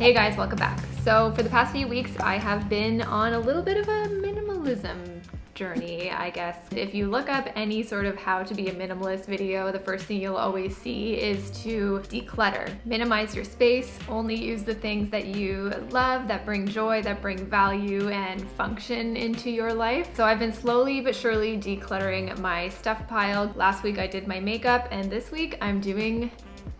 Hey guys, welcome back. So for the past few weeks, I have been on a little bit of a minimalism journey, I guess. If you look up any sort of how to be a minimalist video, the first thing you'll always see is to declutter. Minimize your space, only use the things that you love, that bring joy, that bring value and function into your life. So I've been slowly but surely decluttering my stuff pile. Last week I did my makeup, and this week I'm doing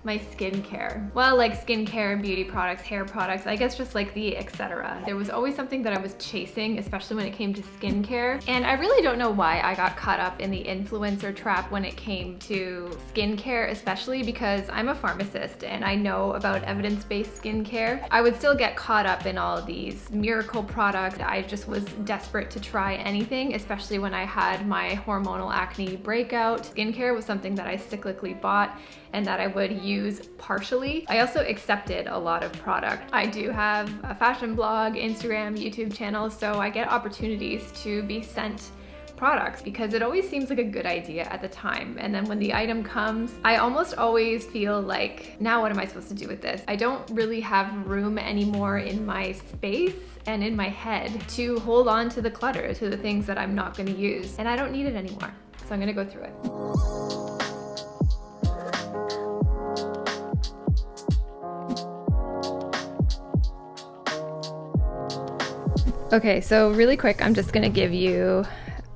my skincare. Well, like skincare, beauty products, hair products, I guess just like the etc. There was always something that I was chasing, especially when it came to skincare. And I really don't know why I got caught up in the influencer trap when it came to skincare, especially because I'm a pharmacist and I know about evidence-based skincare. I would still get caught up in all of these miracle products. I just was desperate to try anything, especially when I had my hormonal acne breakout. Skincare was something that I cyclically bought and that I would use partially. I also accepted a lot of product. I do have a fashion blog, Instagram, YouTube channel, so I get opportunities to be sent products because it always seems like a good idea at the time. And then when the item comes, I almost always feel like, now what am I supposed to do with this? I don't really have room anymore in my space and in my head to hold on to the clutter, to the things that I'm not gonna use. And I don't need it anymore. So I'm gonna go through it. Okay, so really quick, I'm just gonna give you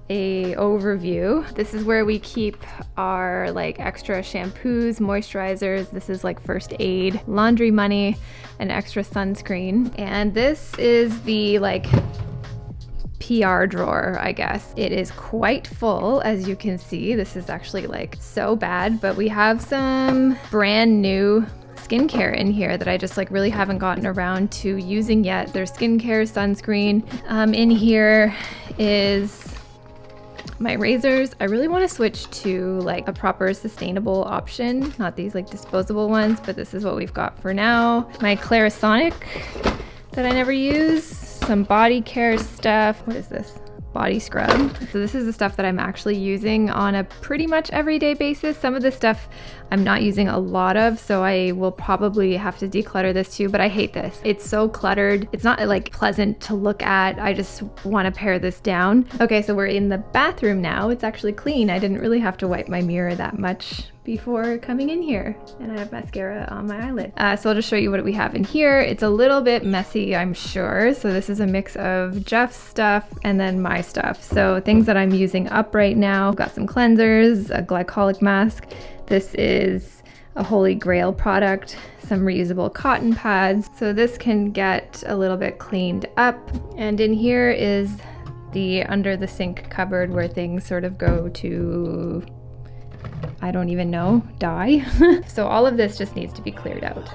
a overview. This is where we keep our like extra shampoos, moisturizers. This is like first aid, laundry money, and extra sunscreen. And this is the like PR drawer, I guess. It is quite full, as you can see. This is actually like so bad, but we have some brand new skincare in here that I just like really haven't gotten around to using yet. There's skincare, sunscreen. In here is my razors. I really want to switch to like a proper sustainable option, not these like disposable ones, but this is what we've got for now. My Clarisonic that I never use. Some body care stuff. What is this? Body scrub. So this is the stuff that I'm actually using on a pretty much everyday basis. Some of the stuff I'm not using a lot of, so I will probably have to declutter this too, but I hate this. It's so cluttered. It's not like pleasant to look at. I just want to pare this down. Okay, so we're in the bathroom now. It's actually clean. I didn't really have to wipe my mirror that much before coming in here, and I have mascara on my eyelid. So I'll just show you what we have in here. It's a little bit messy, I'm sure. So this is a mix of Jeff's stuff and then my stuff. So things that I'm using up right now, got some cleansers, a glycolic mask. This is a Holy Grail product, some reusable cotton pads. So this can get a little bit cleaned up. And in here is the under the sink cupboard where things sort of go to, I don't even know, die. So all of this just needs to be cleared out.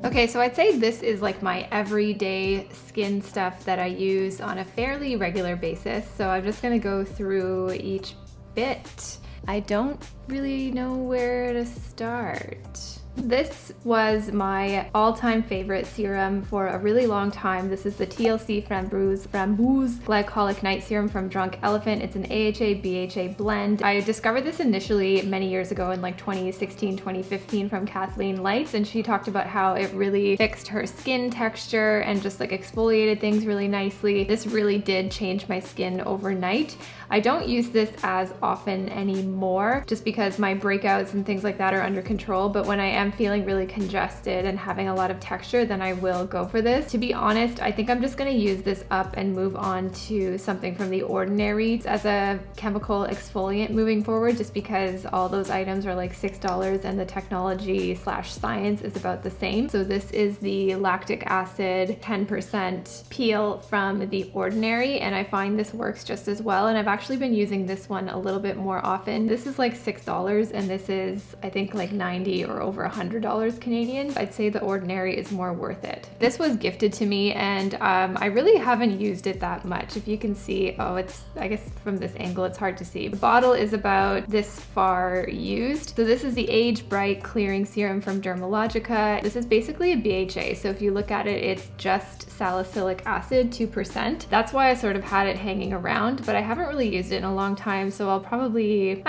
Okay, so I'd say this is like my everyday skin stuff that I use on a fairly regular basis. So I'm just gonna go through each bit. I don't really know where to start. This was my all-time favorite serum for a really long time. This is the TLC Framboos Glycolic Night Serum from Drunk Elephant. It's an AHA BHA blend. I discovered this initially many years ago in like 2016, 2015 from Kathleen Lights, and she talked about how it really fixed her skin texture and just like exfoliated things really nicely. This really did change my skin overnight. I don't use this as often anymore just because my breakouts and things like that are under control, but when I am feeling really congested and having a lot of texture, then I will go for this. To be honest, I think I'm just gonna use this up and move on to something from The Ordinary as a chemical exfoliant moving forward, just because all those items are like $6 and the technology / science is about the same. So this is the lactic acid 10% peel from The Ordinary, and I find this works just as well, and I've actually been using this one a little bit more often. This is like $6 and this is I think like 90 or over $100 Canadian. I'd say the Ordinary is more worth it. This was gifted to me, and I really haven't used it that much. If you can see, I guess from this angle it's hard to see. The bottle is about this far used. So this is the Age Bright Clearing Serum from Dermalogica. This is basically a BHA. So if you look at it, it's just salicylic acid, 2%. That's why I sort of had it hanging around, but I haven't really used it in a long time. So I'll probably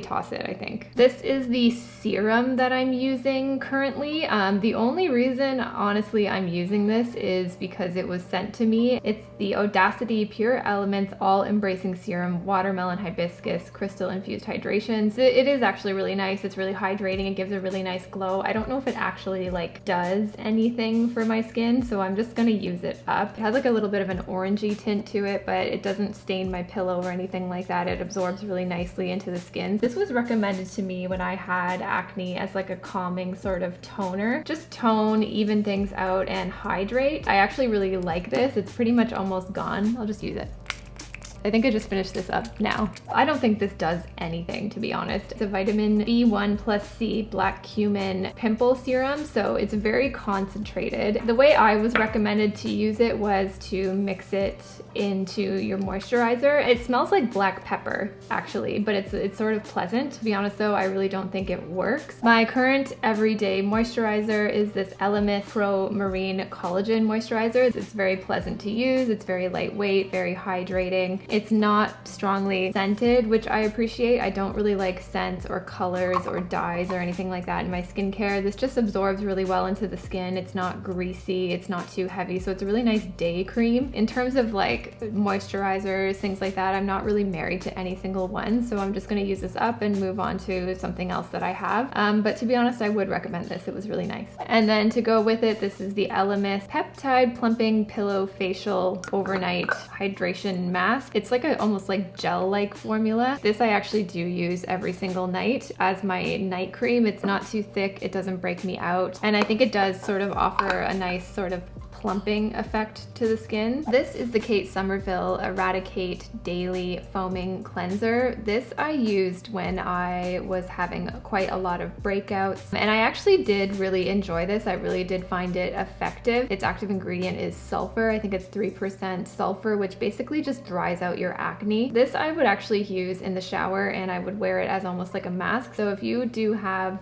toss it, I think. This is the serum that I'm using currently. The only reason, honestly, I'm using this is because it was sent to me. It's the Audacity Pure Elements All Embracing Serum, Watermelon Hibiscus Crystal Infused Hydration. So it is actually really nice. It's really hydrating. It gives a really nice glow. I don't know if it actually like does anything for my skin, so I'm just gonna use it up. It has like a little bit of an orangey tint to it, but it doesn't stain my pillow or anything like that. It absorbs really nicely into the skin. This was recommended to me when I had acne as like a calming sort of toner. Just tone, even things out, and hydrate. I actually really like this. It's pretty much almost gone. I'll just use it. I think I just finished this up now. I don't think this does anything, to be honest. It's a vitamin B1 plus C black cumin pimple serum, so it's very concentrated. The way I was recommended to use it was to mix it into your moisturizer. It smells like black pepper, actually, but it's sort of pleasant. To be honest though, I really don't think it works. My current everyday moisturizer is this Elemis Pro Marine Collagen Moisturizer. It's very pleasant to use. It's very lightweight, very hydrating. It's not strongly scented, which I appreciate. I don't really like scents or colors or dyes or anything like that in my skincare. This just absorbs really well into the skin. It's not greasy, it's not too heavy, so it's a really nice day cream. In terms of like moisturizers, things like that, I'm not really married to any single one, so I'm just gonna use this up and move on to something else that I have. But to be honest, I would recommend this. It was really nice. And then to go with it, this is the Elemis Peptide Plumping Pillow Facial Overnight Hydration Mask. It's like a almost like gel-like formula. This I actually do use every single night as my night cream. It's not too thick, it doesn't break me out, and I think it does sort of offer a nice sort of plumping effect to the skin. This is the Kate Somerville Eradicate Daily Foaming Cleanser. This I used when I was having quite a lot of breakouts, and I actually did really enjoy this. I really did find it effective. Its active ingredient is sulfur. I think it's 3% sulfur, which basically just dries out your acne. This I would actually use in the shower, and I would wear it as almost like a mask. So if you do have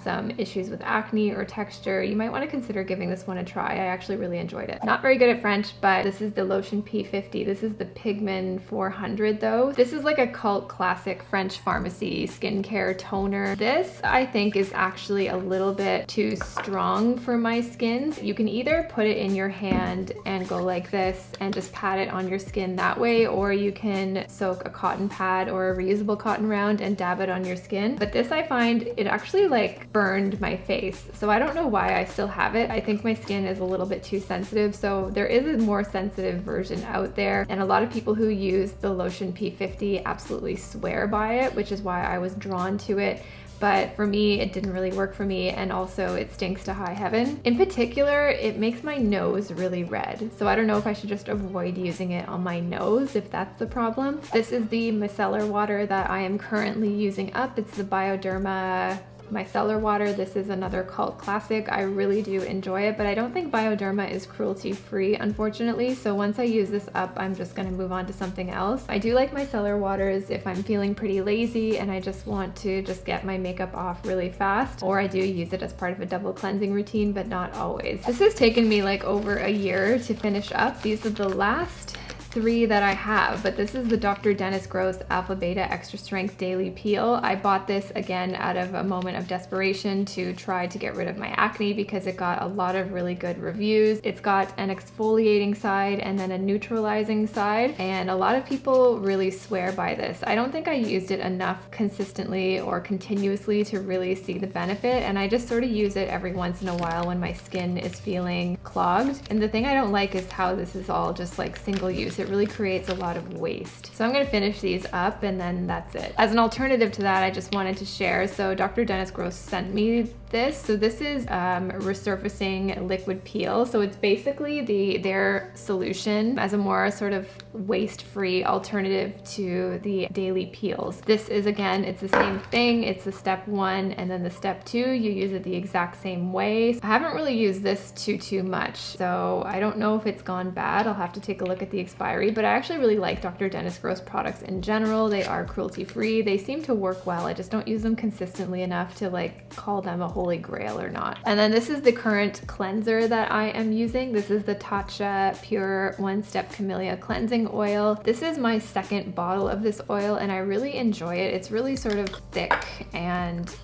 some issues with acne or texture, you might want to consider giving this one a try. I actually really enjoyed it. Not very good at French, but this is the Lotion P50. This is the Pigment 400 though. This is like a cult classic French pharmacy skincare toner. This I think is actually a little bit too strong for my skin. You can either put it in your hand and go like this and just pat it on your skin that way, or you can soak a cotton pad or a reusable cotton round and dab it on your skin. But this I find it actually like burned my face, so I don't know why I still have it. I think my skin is a little bit too sensitive, so there is a more sensitive version out there, and a lot of people who use the Lotion P50 absolutely swear by it, which is why I was drawn to it. But for me, it didn't really work for me, and also it stinks to high heaven. In particular, it makes my nose really red, so I don't know if I should just avoid using it on my nose if that's the problem. This is the micellar water that I am currently using up. It's the Bioderma micellar water. This is another cult classic. I really do enjoy it, but I don't think Bioderma is cruelty free, unfortunately. So once I use this up, I'm just gonna move on to something else. I do like micellar waters if I'm feeling pretty lazy and I just want to just get my makeup off really fast, or I do use it as part of a double cleansing routine, but not always. This has taken me like over a year to finish up. These are the last 3 that I have, but this is the Dr. Dennis Gross Alpha Beta Extra Strength Daily Peel. I bought this again out of a moment of desperation to try to get rid of my acne because it got a lot of really good reviews. It's got an exfoliating side and then a neutralizing side, and a lot of people really swear by this. I don't think I used it enough consistently or continuously to really see the benefit, and I just sort of use it every once in a while when my skin is feeling clogged. And the thing I don't like is how this is all just like single use. It really creates a lot of waste. So I'm gonna finish these up and then that's it. As an alternative to that, I just wanted to share, so Dr. Dennis Gross sent me this. So this is resurfacing liquid peel. So it's basically their solution as a more sort of waste-free alternative to the daily peels. This is, again, it's the same thing. It's the step 1 and then the step 2. You use it the exact same way. I haven't really used this too much, so I don't know if it's gone bad. I'll have to take a look at the expiry, but I actually really like Dr. Dennis Gross products in general. They are cruelty-free. They seem to work well. I just don't use them consistently enough to like call them a holy grail or not. And then this is the current cleanser that I am using. This is the Tatcha Pure One Step Camellia Cleansing Oil. This is my second bottle of this oil and I really enjoy it. It's really sort of thick and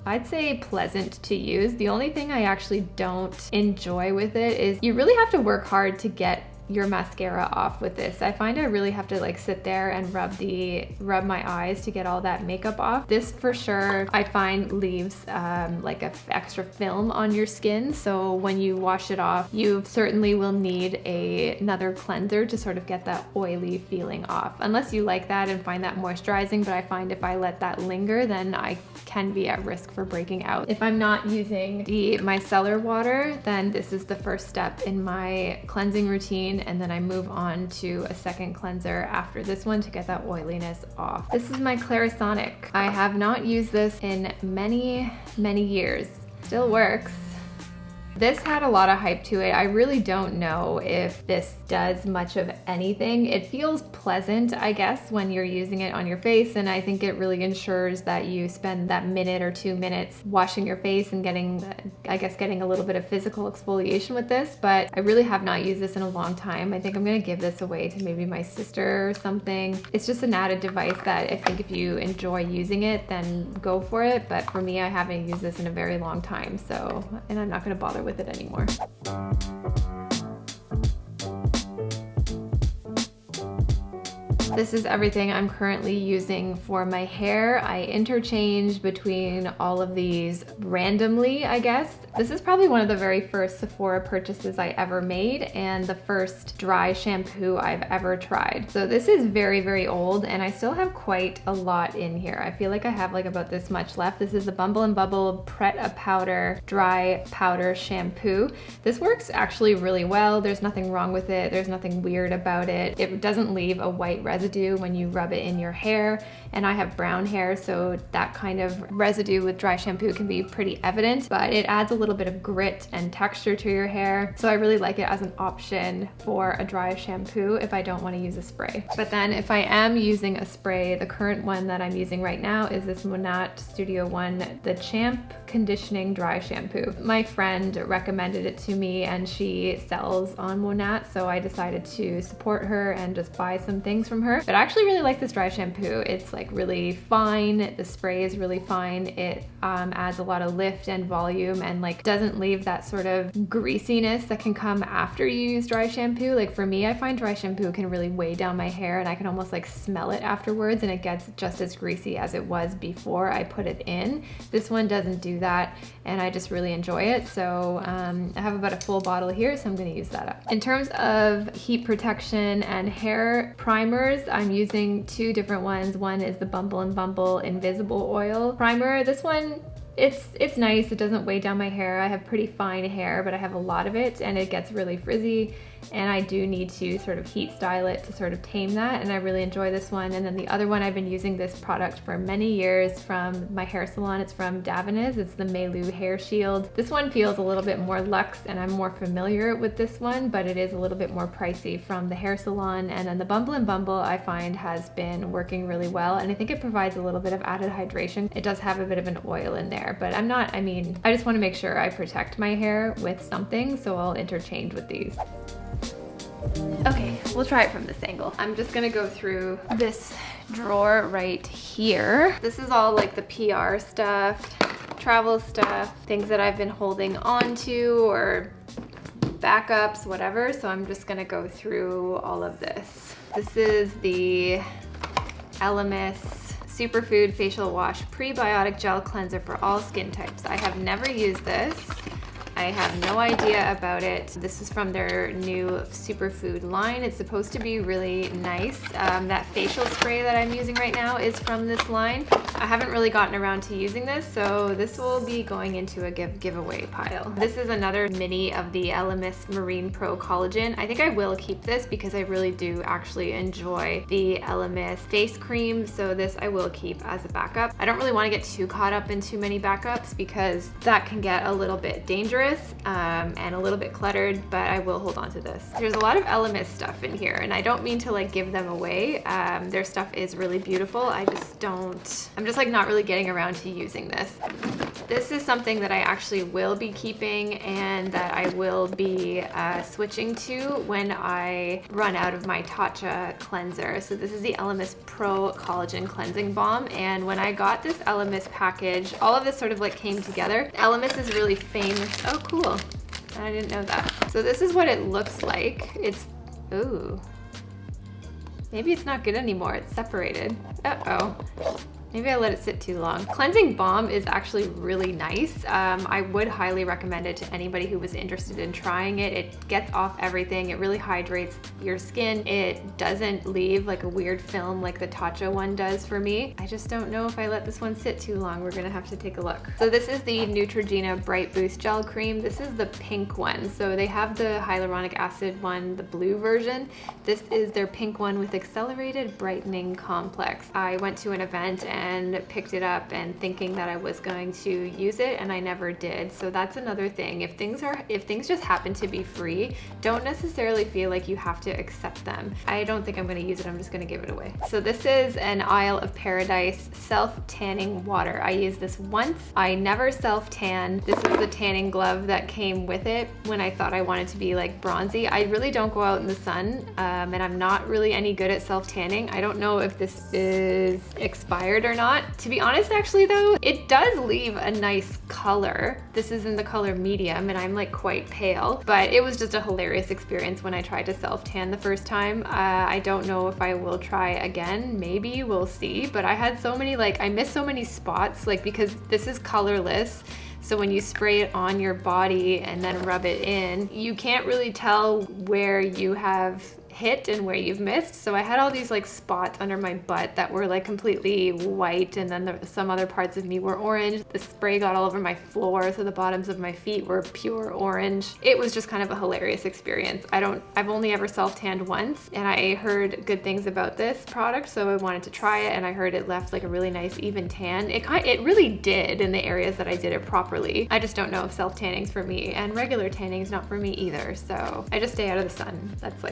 I'd say pleasant to use. The only thing I actually don't enjoy with it is you really have to work hard to get your mascara off with this. I find I really have to like sit there and rub my eyes to get all that makeup off. This for sure I find leaves like a extra film on your skin, so when you wash it off you certainly will need another cleanser to sort of get that oily feeling off, unless you like that and find that moisturizing. But I find if I let that linger then I can be at risk for breaking out. If I'm not using the micellar water, then this is the first step in my cleansing routine, and then I move on to a second cleanser after this one to get that oiliness off. This is my Clarisonic. I have not used this in many years. Still works. This had a lot of hype to it. I really don't know if this does much of anything. It feels pleasant, I guess, when you're using it on your face, and I think it really ensures that you spend that minute or 2 minutes washing your face and getting a little bit of physical exfoliation with this, but I really have not used this in a long time. I think I'm gonna give this away to maybe my sister or something. It's just an added device that I think if you enjoy using it, then go for it, but for me, I haven't used this in a very long time, so, and I'm not gonna bother with it anymore. This is everything I'm currently using for my hair. I interchange between all of these randomly, I guess. This is probably one of the very first Sephora purchases I ever made and the first dry shampoo I've ever tried. So this is very old and I still have quite a lot in here. I feel like I have like about this much left. This is the Bumble & Bubble Pret A Powder Dry Powder Shampoo. This works actually really well. There's nothing wrong with it. There's nothing weird about it. It doesn't leave a white residue when you rub it in your hair, and I have brown hair, so that kind of residue with dry shampoo can be pretty evident, but it adds a little bit of grit and texture to your hair, so I really like it as an option for a dry shampoo if I don't want to use a spray. But then if I am using a spray, the current one that I'm using right now is this Monat Studio One, the Champ Conditioning Dry Shampoo. My friend recommended it to me and she sells on Monat, so I decided to support her and just buy some things from her. But I actually really like this dry shampoo. It's like really fine. The spray is really fine. It adds a lot of lift and volume and like doesn't leave that sort of greasiness that can come after you use dry shampoo. Like for me, I find dry shampoo can really weigh down my hair and I can almost like smell it afterwards and it gets just as greasy as it was before I put it in. This one doesn't do that and I just really enjoy it. So I have about a full bottle here, so I'm gonna use that up. In terms of heat protection and hair primers, I'm using two different ones. One is the Bumble & Bumble Invisible Oil Primer. This one, it's nice. It doesn't weigh down my hair. I have pretty fine hair, but I have a lot of it and it gets really frizzy. And I do need to sort of heat style it to sort of tame that, and I really enjoy this one. And then the other one, I've been using this product for many years from my hair salon. It's from Davines. It's the Melu Hair Shield. This one feels a little bit more luxe and I'm more familiar with this one, but it is a little bit more pricey from the hair salon. And then the Bumble & Bumble I find has been working really well, and I think it provides a little bit of added hydration. It does have a bit of an oil in there, but I just want to make sure I protect my hair with something, so I'll interchange with these. Okay, we'll try it from this angle. I'm just gonna go through this drawer right here. This is all like the PR stuff, travel stuff, things that I've been holding on to or backups, whatever. So I'm just gonna go through all of this. This is the Elemis Superfood Facial Wash Prebiotic Gel Cleanser for all skin types. I have never used this. I have no idea about it. This is from their new superfood line. It's supposed to be really nice. That facial spray that I'm using right now is from this line. I haven't really gotten around to using this, so this will be going into a giveaway pile. This is another mini of the Elemis Marine Pro Collagen. I think I will keep this because I really do actually enjoy the Elemis face cream, so this I will keep as a backup. I don't really want to get too caught up in too many backups because that can get a little bit dangerous and a little bit cluttered, but I will hold on to this. There's a lot of Elemis stuff in here, and I don't mean to like give them away. Their stuff is really beautiful. I'm just like not really getting around to using this. This is something that I actually will be keeping and that I will be switching to when I run out of my Tatcha cleanser. So this is the Elemis Pro Collagen Cleansing Balm, and when I got this Elemis package, all of this sort of like came together. Elemis is really famous. Oh, cool. I didn't know that. So this is what it looks like. It's, ooh. Maybe it's not good anymore. It's separated. Uh-oh. Maybe I let it sit too long. Cleansing balm is actually really nice. I would highly recommend it to anybody who was interested in trying it. It gets off everything. It really hydrates your skin. It doesn't leave like a weird film like the Tatcha one does for me. I just don't know if I let this one sit too long. We're gonna have to take a look. So this is the Neutrogena Bright Boost Gel Cream. This is the pink one. So they have the hyaluronic acid one, the blue version. This is their pink one with accelerated brightening complex. I went to an event and picked it up and thinking that I was going to use it, and I never did. So that's another thing. If things just happen to be free, don't necessarily feel like you have to accept them. I don't think I'm going to use it. I'm just going to give it away. So this is an Isle of Paradise self-tanning water. I used this once. I never self-tan. This is the tanning glove that came with it when I thought I wanted to be like bronzy. I really don't go out in the sun, and I'm not really any good at self-tanning. I don't know if this is expired or not. To be honest, actually though, it does leave a nice color. This is in the color medium and I'm like quite pale, but it was just a hilarious experience when I tried to self-tan the first time. I don't know if I will try again. Maybe, we'll see. But I had so many, like, I missed so many spots, like, because this is colorless. So when you spray it on your body and then rub it in, you can't really tell where you have hit and where you've missed. So I had all these like spots under my butt that were like completely white, and then some other parts of me were orange. The spray got all over my floor, so the bottoms of my feet were pure orange. It was just kind of a hilarious experience. I've only ever self-tanned once, and I heard good things about this product, so I wanted to try it, and I heard it left like a really nice even tan. It really did in the areas that I did it properly. I just don't know if self-tanning's for me, and regular tanning is not for me either, so I just stay out of the sun. That's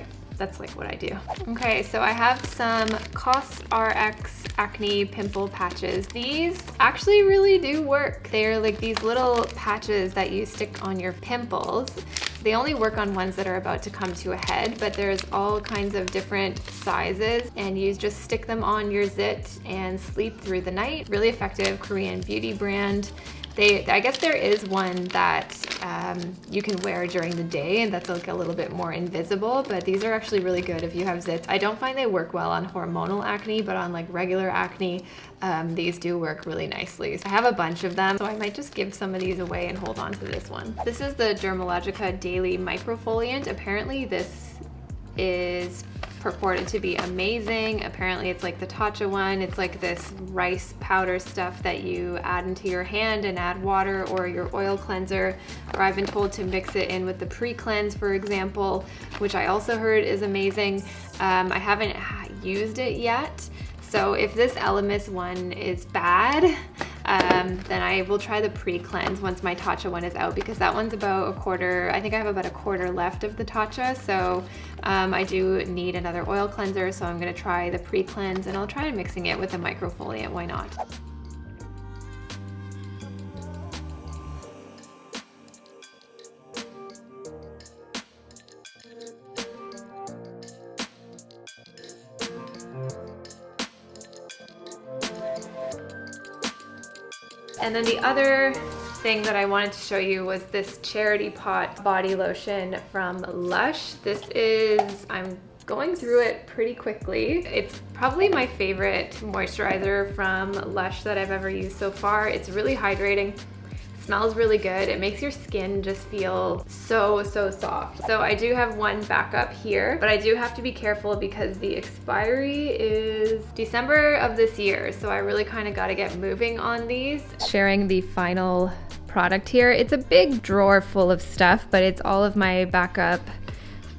like what I do. Okay, so I have some COS RX acne pimple patches. These actually really do work. They're like these little patches that you stick on your pimples. They only work on ones that are about to come to a head, but there's all kinds of different sizes, and you just stick them on your zit and sleep through the night. Really effective Korean beauty brand. I guess there is one that you can wear during the day, and that's like a little bit more invisible, but these are actually really good if you have zits. I don't find they work well on hormonal acne, but on like regular acne, these do work really nicely. So I have a bunch of them, so I might just give some of these away and hold on to this one. This is the Dermalogica Daily Microfoliant. Apparently this is purported to be amazing. Apparently it's like the Tatcha one. It's like this rice powder stuff that you add into your hand and add water or your oil cleanser, or I've been told to mix it in with the pre-cleanse, for example, which I also heard is amazing. I haven't used it yet, so if this Elemis one is bad, then I will try the pre-cleanse once my Tatcha one is out, because that one's about a quarter. I think I have about a quarter left of the Tatcha, so I do need another oil cleanser, so I'm gonna try the pre-cleanse, and I'll try mixing it with a microfoliant, why not? And then the other thing that I wanted to show you was this Charity Pot body lotion from Lush. This is, I'm going through it pretty quickly. It's probably my favorite moisturizer from Lush that I've ever used so far. It's really hydrating. Smells really good. It makes your skin just feel so soft. So I do have one backup here, but I do have to be careful because the expiry is December of this year. So I really kind of got to get moving on these. Sharing the final product here. It's a big drawer full of stuff, but it's all of my backup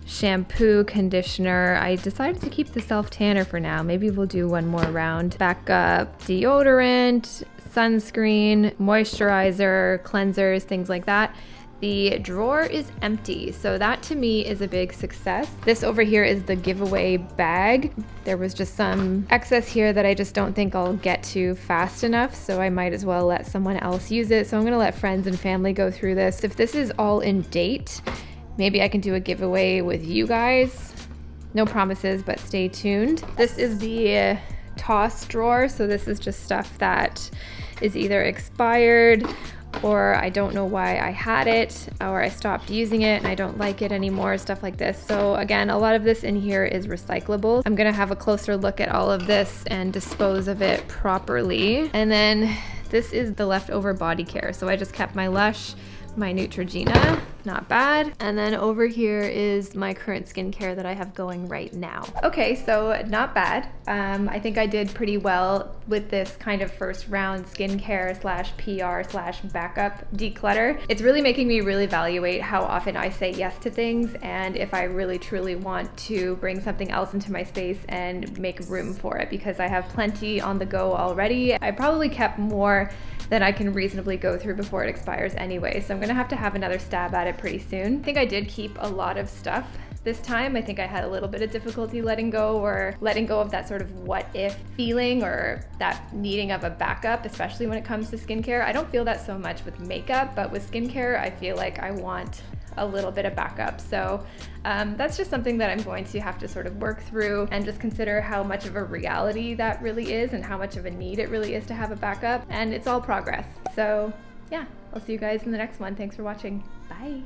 shampoo, conditioner. I decided to keep the self tanner for now. Maybe we'll do one more round. Backup deodorant, sunscreen, moisturizer, cleansers, things like that. The drawer is empty, so that to me is a big success. This over here is the giveaway bag. There was just some excess here that I just don't think I'll get to fast enough, so I might as well let someone else use it. So I'm gonna let friends and family go through this. If this is all in date, maybe I can do a giveaway with you guys. No promises, but stay tuned. This is the toss drawer, so this is just stuff that is either expired or I don't know why I had it, or I stopped using it and I don't like it anymore, stuff like this. So again, a lot of this in here is recyclable. I'm gonna have a closer look at all of this and dispose of it properly. And then this is the leftover body care. So I just kept my Lush, my Neutrogena, not bad. And then over here is my current skincare that I have going right now. Okay, so not bad. I think I did pretty well with this kind of first round skincare slash PR slash backup declutter. It's really making me really evaluate how often I say yes to things and if I really truly want to bring something else into my space and make room for it, because I have plenty on the go already. I probably kept more than I can reasonably go through before it expires anyway. So I'm gonna have to have another stab at it pretty soon. I think I did keep a lot of stuff this time. I think I had a little bit of difficulty letting go of that sort of what if feeling or that needing of a backup, especially when it comes to skincare. I don't feel that so much with makeup, but with skincare, I feel like I want a little bit of backup. So that's just something that I'm going to have to sort of work through and just consider how much of a reality that really is and how much of a need it really is to have a backup. And it's all progress. So yeah, I'll see you guys in the next one. Thanks for watching. Bye.